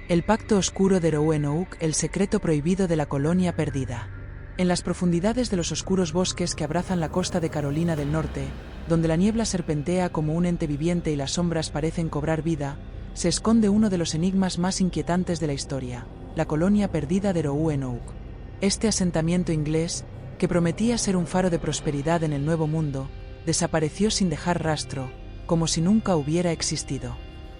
El Pacto Oscuro de Roanoke, el secreto prohibido de la colonia perdida. En las profundidades de los oscuros bosques que abrazan la costa de Carolina del Norte, donde la niebla serpentea como un ente viviente y las sombras parecen cobrar vida, se esconde uno de los enigmas más inquietantes de la historia, la colonia perdida de Roanoke. Este asentamiento inglés, que prometía ser un faro de prosperidad en el Nuevo Mundo, desapareció sin dejar rastro, como si nunca hubiera existido.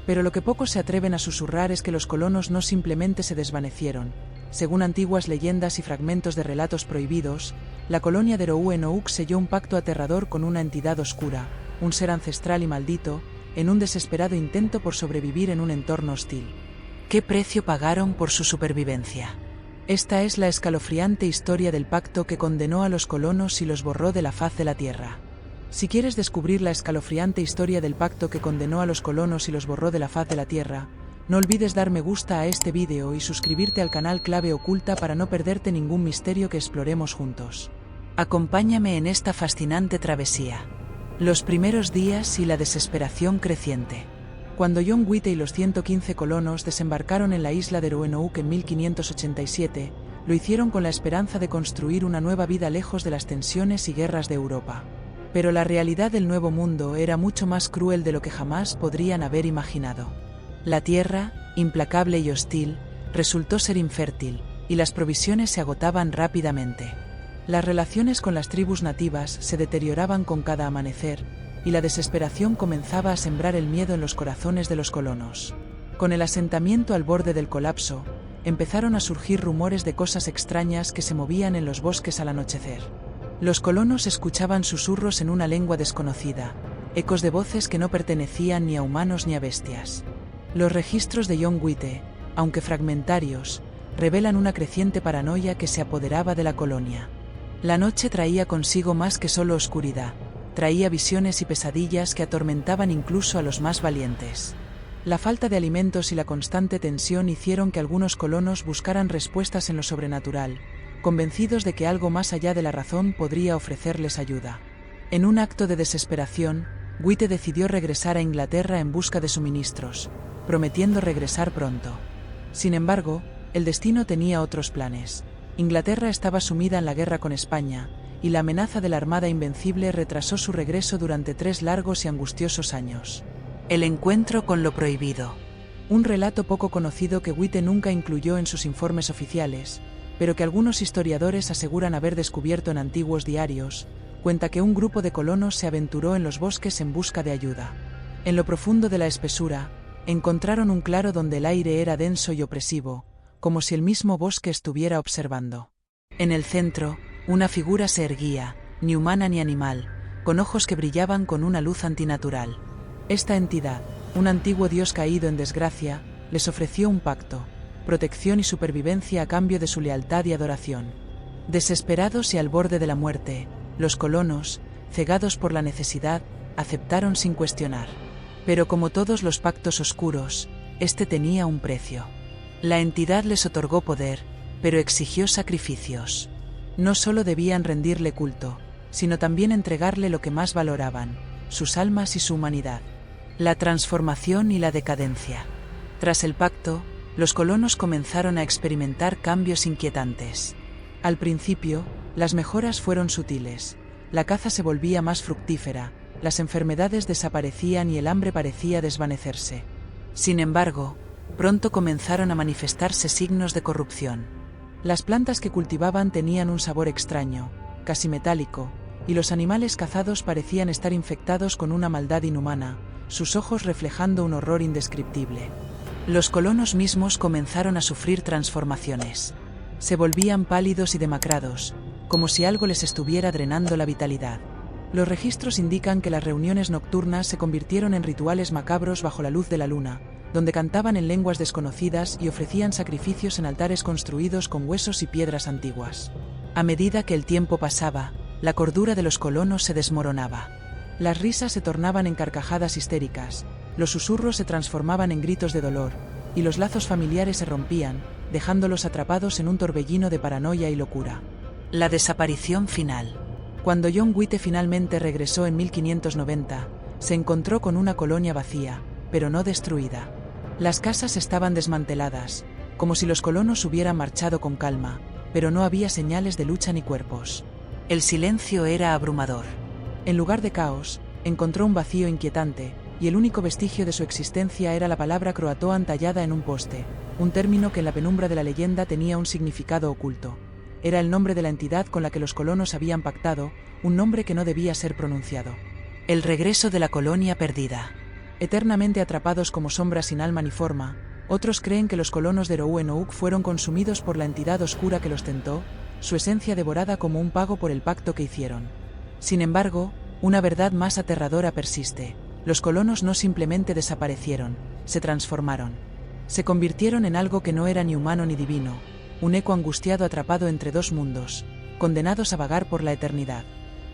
Pero lo que pocos se atreven a susurrar es que los colonos no simplemente se desvanecieron. Según antiguas leyendas y fragmentos de relatos prohibidos, la colonia de Roanoke selló un pacto aterrador con una entidad oscura, un ser ancestral y maldito, en un desesperado intento por sobrevivir en un entorno hostil. ¿Qué precio pagaron por su supervivencia? Esta es la escalofriante historia del pacto que condenó a los colonos y los borró de la faz de la tierra. Si quieres descubrir la escalofriante historia del pacto que condenó a los colonos y los borró de la faz de la tierra, no olvides dar me gusta a este vídeo y suscribirte al canal Clave Oculta para no perderte ningún misterio que exploremos juntos. Acompáñame en esta fascinante travesía. Los primeros días y la desesperación creciente. Cuando John White y los 115 colonos desembarcaron en la isla de Roanoke en 1587, lo hicieron con la esperanza de construir una nueva vida lejos de las tensiones y guerras de Europa. Pero la realidad del Nuevo Mundo era mucho más cruel de lo que jamás podrían haber imaginado. La tierra, implacable y hostil, resultó ser infértil, y las provisiones se agotaban rápidamente. Las relaciones con las tribus nativas se deterioraban con cada amanecer, y la desesperación comenzaba a sembrar el miedo en los corazones de los colonos. Con el asentamiento al borde del colapso, empezaron a surgir rumores de cosas extrañas que se movían en los bosques al anochecer. Los colonos escuchaban susurros en una lengua desconocida, ecos de voces que no pertenecían ni a humanos ni a bestias. Los registros de John White, aunque fragmentarios, revelan una creciente paranoia que se apoderaba de la colonia. La noche traía consigo más que solo oscuridad, traía visiones y pesadillas que atormentaban incluso a los más valientes. La falta de alimentos y la constante tensión hicieron que algunos colonos buscaran respuestas en lo sobrenatural, convencidos de que algo más allá de la razón podría ofrecerles ayuda. En un acto de desesperación, White decidió regresar a Inglaterra en busca de suministros, prometiendo regresar pronto. Sin embargo, el destino tenía otros planes. Inglaterra estaba sumida en la guerra con España, y la amenaza de la Armada Invencible retrasó su regreso durante 3 largos y angustiosos años. El encuentro con lo prohibido. Un relato poco conocido que White nunca incluyó en sus informes oficiales, pero que algunos historiadores aseguran haber descubierto en antiguos diarios, cuenta que un grupo de colonos se aventuró en los bosques en busca de ayuda. En lo profundo de la espesura, encontraron un claro donde el aire era denso y opresivo, como si el mismo bosque estuviera observando. En el centro, una figura se erguía, ni humana ni animal, con ojos que brillaban con una luz antinatural. Esta entidad, un antiguo dios caído en desgracia, les ofreció un pacto, protección y supervivencia a cambio de su lealtad y adoración. Desesperados y al borde de la muerte, los colonos, cegados por la necesidad, aceptaron sin cuestionar. Pero como todos los pactos oscuros, este tenía un precio. La entidad les otorgó poder, pero exigió sacrificios. No solo debían rendirle culto, sino también entregarle lo que más valoraban, sus almas y su humanidad. La transformación y la decadencia. Tras el pacto, los colonos comenzaron a experimentar cambios inquietantes. Al principio, las mejoras fueron sutiles, la caza se volvía más fructífera, las enfermedades desaparecían y el hambre parecía desvanecerse. Sin embargo, pronto comenzaron a manifestarse signos de corrupción. Las plantas que cultivaban tenían un sabor extraño, casi metálico, y los animales cazados parecían estar infectados con una maldad inhumana, sus ojos reflejando un horror indescriptible. Los colonos mismos comenzaron a sufrir transformaciones. Se volvían pálidos y demacrados, como si algo les estuviera drenando la vitalidad. Los registros indican que las reuniones nocturnas se convirtieron en rituales macabros bajo la luz de la luna, donde cantaban en lenguas desconocidas y ofrecían sacrificios en altares construidos con huesos y piedras antiguas. A medida que el tiempo pasaba, la cordura de los colonos se desmoronaba. Las risas se tornaban en carcajadas histéricas, los susurros se transformaban en gritos de dolor, y los lazos familiares se rompían, dejándolos atrapados en un torbellino de paranoia y locura. La desaparición final. Cuando John White finalmente regresó en 1590, se encontró con una colonia vacía, pero no destruida. Las casas estaban desmanteladas, como si los colonos hubieran marchado con calma, pero no había señales de lucha ni cuerpos. El silencio era abrumador. En lugar de caos, encontró un vacío inquietante, y el único vestigio de su existencia era la palabra Croatoan tallada en un poste, un término que en la penumbra de la leyenda tenía un significado oculto. Era el nombre de la entidad con la que los colonos habían pactado, un nombre que no debía ser pronunciado. El regreso de la colonia perdida. Eternamente atrapados como sombras sin alma ni forma, otros creen que los colonos de Roanoke fueron consumidos por la entidad oscura que los tentó, su esencia devorada como un pago por el pacto que hicieron. Sin embargo, una verdad más aterradora persiste. Los colonos no simplemente desaparecieron, se transformaron. Se convirtieron en algo que no era ni humano ni divino, un eco angustiado atrapado entre dos mundos, condenados a vagar por la eternidad.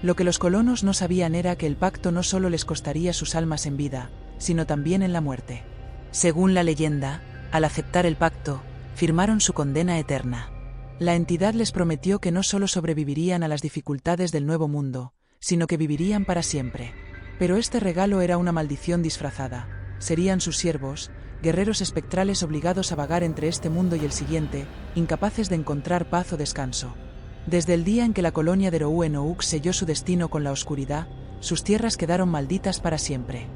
Lo que los colonos no sabían era que el pacto no solo les costaría sus almas en vida, sino también en la muerte. Según la leyenda, al aceptar el pacto, firmaron su condena eterna. La entidad les prometió que no solo sobrevivirían a las dificultades del nuevo mundo, sino que vivirían para siempre. Pero este regalo era una maldición disfrazada. Serían sus siervos, guerreros espectrales obligados a vagar entre este mundo y el siguiente, incapaces de encontrar paz o descanso. Desde el día en que la colonia de Roanoke selló su destino con la oscuridad, sus tierras quedaron malditas para siempre.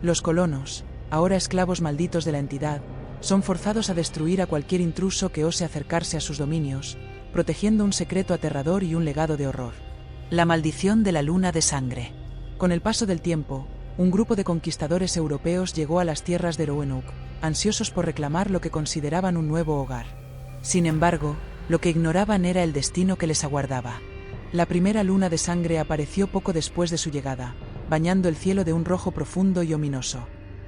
Los colonos, ahora esclavos malditos de la entidad, son forzados a destruir a cualquier intruso que ose acercarse a sus dominios, protegiendo un secreto aterrador y un legado de horror. La maldición de la luna de sangre. Con el paso del tiempo, un grupo de conquistadores europeos llegó a las tierras de Roanoke, ansiosos por reclamar lo que consideraban un nuevo hogar. Sin embargo, lo que ignoraban era el destino que les aguardaba. La primera luna de sangre apareció poco después de su llegada, bañando el cielo de un rojo profundo y ominoso.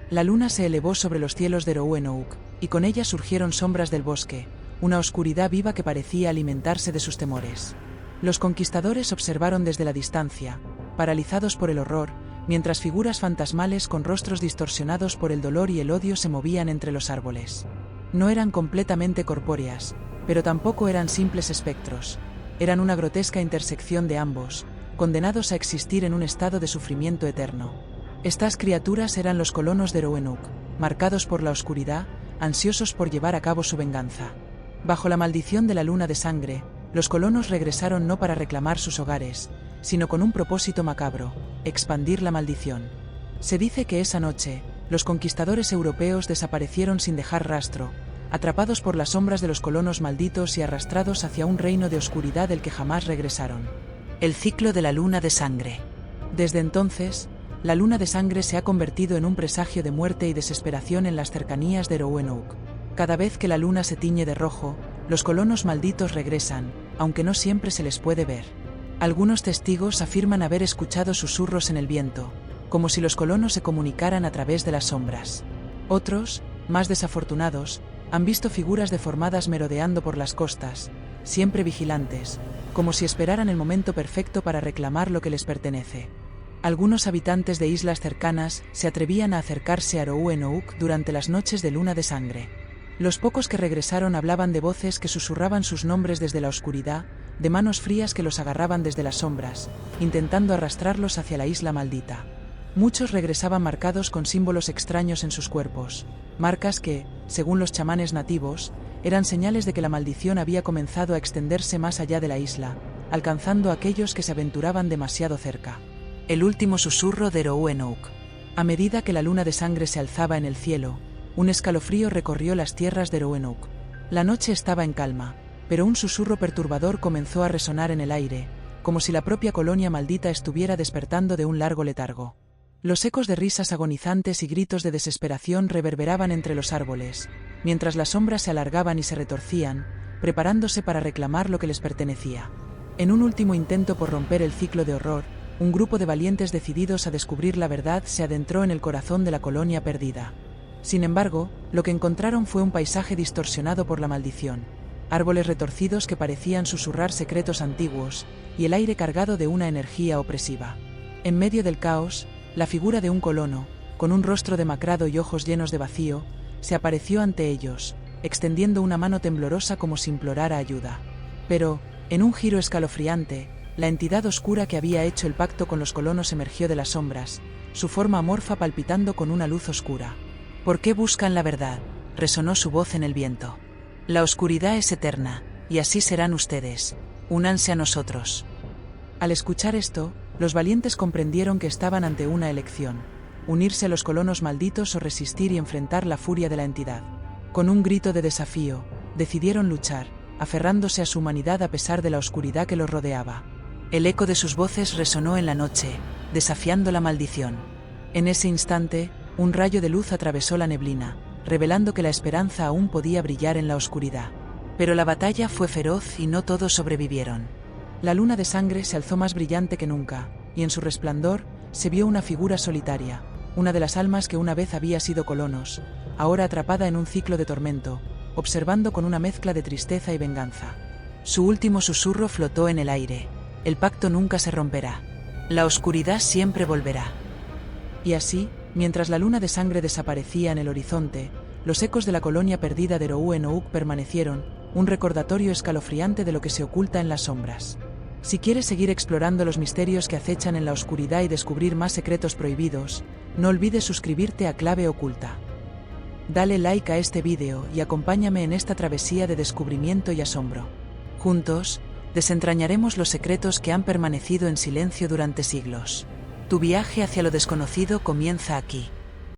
La luna se elevó sobre los cielos de Roanoke, y con ella surgieron sombras del bosque, una oscuridad viva que parecía alimentarse de sus temores. Los conquistadores observaron desde la distancia, paralizados por el horror, mientras figuras fantasmales con rostros distorsionados por el dolor y el odio se movían entre los árboles. No eran completamente corpóreas, pero tampoco eran simples espectros. Eran una grotesca intersección de ambos, condenados a existir en un estado de sufrimiento eterno. Estas criaturas eran los colonos de Roanoke, marcados por la oscuridad, ansiosos por llevar a cabo su venganza. Bajo la maldición de la luna de sangre, los colonos regresaron no para reclamar sus hogares, sino con un propósito macabro: expandir la maldición. Se dice que esa noche, los conquistadores europeos desaparecieron sin dejar rastro, atrapados por las sombras de los colonos malditos y arrastrados hacia un reino de oscuridad del que jamás regresaron. El ciclo de la luna de sangre. Desde entonces, la luna de sangre se ha convertido en un presagio de muerte y desesperación en las cercanías de Roanoke. Cada vez que la luna se tiñe de rojo, los colonos malditos regresan, aunque no siempre se les puede ver. Algunos testigos afirman haber escuchado susurros en el viento, como si los colonos se comunicaran a través de las sombras. Otros, más desafortunados, han visto figuras deformadas merodeando por las costas, siempre vigilantes, como si esperaran el momento perfecto para reclamar lo que les pertenece. Algunos habitantes de islas cercanas se atrevían a acercarse a Roanoke durante las noches de luna de sangre. Los pocos que regresaron hablaban de voces que susurraban sus nombres desde la oscuridad, de manos frías que los agarraban desde las sombras, intentando arrastrarlos hacia la isla maldita. Muchos regresaban marcados con símbolos extraños en sus cuerpos, marcas que, según los chamanes nativos, eran señales de que la maldición había comenzado a extenderse más allá de la isla, alcanzando a aquellos que se aventuraban demasiado cerca. El último susurro de Roanoke. A medida que la luna de sangre se alzaba en el cielo, un escalofrío recorrió las tierras de Roanoke. La noche estaba en calma, pero un susurro perturbador comenzó a resonar en el aire, como si la propia colonia maldita estuviera despertando de un largo letargo. Los ecos de risas agonizantes y gritos de desesperación reverberaban entre los árboles, mientras las sombras se alargaban y se retorcían, preparándose para reclamar lo que les pertenecía. En un último intento por romper el ciclo de horror, un grupo de valientes decididos a descubrir la verdad se adentró en el corazón de la colonia perdida. Sin embargo, lo que encontraron fue un paisaje distorsionado por la maldición, árboles retorcidos que parecían susurrar secretos antiguos, y el aire cargado de una energía opresiva. En medio del caos, la figura de un colono, con un rostro demacrado y ojos llenos de vacío, se apareció ante ellos, extendiendo una mano temblorosa como si implorara ayuda. Pero, en un giro escalofriante, la entidad oscura que había hecho el pacto con los colonos emergió de las sombras, su forma amorfa palpitando con una luz oscura. ¿Por qué buscan la verdad? Resonó su voz en el viento. La oscuridad es eterna, y así serán ustedes. Únanse a nosotros. Al escuchar esto, los valientes comprendieron que estaban ante una elección: unirse a los colonos malditos o resistir y enfrentar la furia de la entidad. Con un grito de desafío, decidieron luchar, aferrándose a su humanidad a pesar de la oscuridad que los rodeaba. El eco de sus voces resonó en la noche, desafiando la maldición. En ese instante, un rayo de luz atravesó la neblina, revelando que la esperanza aún podía brillar en la oscuridad. Pero la batalla fue feroz y no todos sobrevivieron. La luna de sangre se alzó más brillante que nunca, y en su resplandor se vio una figura solitaria, una de las almas que una vez había sido colonos, ahora atrapada en un ciclo de tormento, observando con una mezcla de tristeza y venganza. Su último susurro flotó en el aire: el pacto nunca se romperá. La oscuridad siempre volverá. Y así, mientras la luna de sangre desaparecía en el horizonte, los ecos de la colonia perdida de Rouen-Ouk permanecieron, un recordatorio escalofriante de lo que se oculta en las sombras. Si quieres seguir explorando los misterios que acechan en la oscuridad y descubrir más secretos prohibidos, no olvides suscribirte a Clave Oculta. Dale like a este vídeo y acompáñame en esta travesía de descubrimiento y asombro. Juntos, desentrañaremos los secretos que han permanecido en silencio durante siglos. Tu viaje hacia lo desconocido comienza aquí.